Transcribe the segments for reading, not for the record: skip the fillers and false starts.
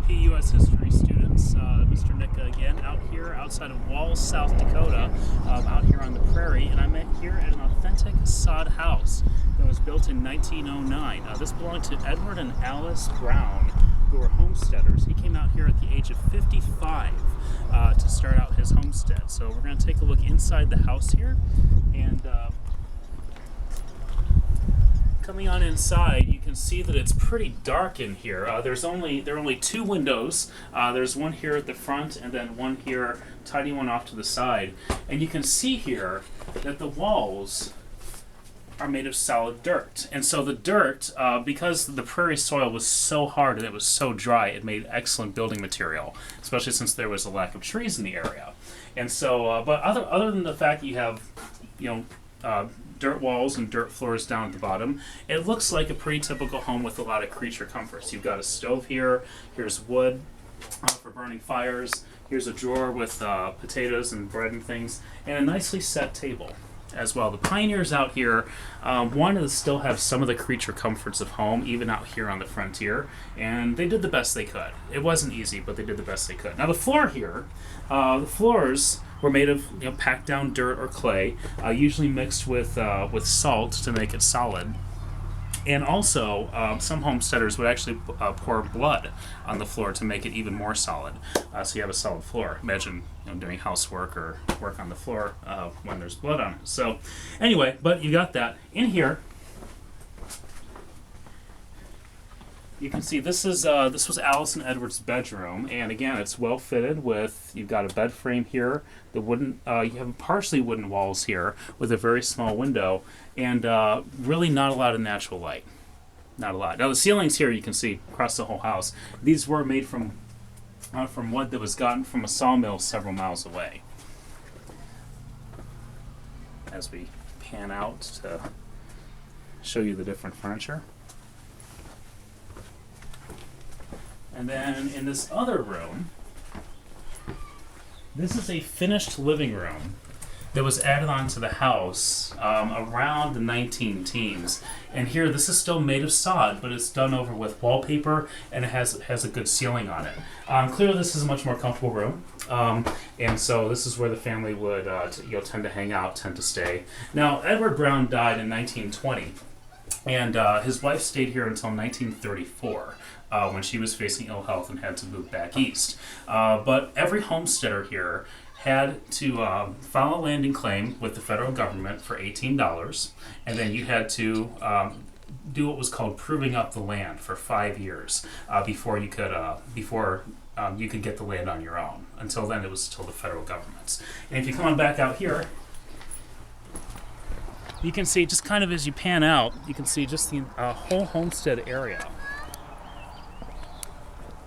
AP U.S. History students. Mr. Nick again, out here outside of Walls, South Dakota, out here on the prairie, and I'm here at an authentic sod house that was built in 1909. This belonged to Edward and Alice Brown, who were homesteaders. He came out here at the age of 55 to start out his homestead. So we're going to take a look inside the house here, and coming on inside, you can see that it's pretty dark in here. There are only two windows. There's one here at the front, and then one here, tiny one off to the side. And you can see here that the walls are made of solid dirt. And so the dirt, because the prairie soil was so hard and it was so dry, it made excellent building material, especially since there was a lack of trees in the area. And so, but other than the fact that you have, dirt walls and dirt floors down at the bottom, it looks like a pretty typical home with a lot of creature comforts. You've got a stove here, here's wood for burning fires, here's a drawer with potatoes and bread and things, and a nicely set table as well. The pioneers out here wanted to still have some of the creature comforts of home, even out here on the frontier, and they did the best they could. It wasn't easy, but they did the best they could. Now the floor here, the floors were made of packed down dirt or clay, usually mixed with salt to make it solid. And also, some homesteaders would actually pour blood on the floor to make it even more solid. So you have a solid floor. Imagine doing housework or work on the floor when there's blood on it. So anyway, but you got that. In here, you can see this was Alice and Edward's bedroom, and again, it's well fitted with, you've got a bed frame here, the wooden, you have partially wooden walls here with a very small window, and really not a lot of natural light. Not a lot. Now the ceilings here, you can see across the whole house, these were made from wood that was gotten from a sawmill several miles away. As we pan out to show you the different furniture. And then in this other room, this is a finished living room that was added onto the house around the 19-teens. And here, this is still made of sod, but it's done over with wallpaper, and it has a good ceiling on it. Clearly, this is a much more comfortable room, and so this is where the family would tend to hang out, tend to stay. Now, Edward Brown died in 1920, and his wife stayed here until 1934. When she was facing ill health and had to move back east. But every homesteader here had to file a landing claim with the federal government for $18, and then you had to do what was called proving up the land for 5 years before you could get the land on your own. Until then, it was still the federal government's. And if you come on back out here, you can see, just kind of as you pan out, you can see just the whole homestead area.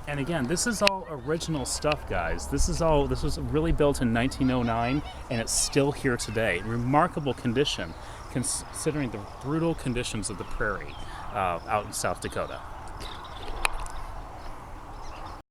And again, this is all original stuff, guys. This was really built in 1909, and it's still here today. Remarkable condition, considering the brutal conditions of the prairie out in South Dakota.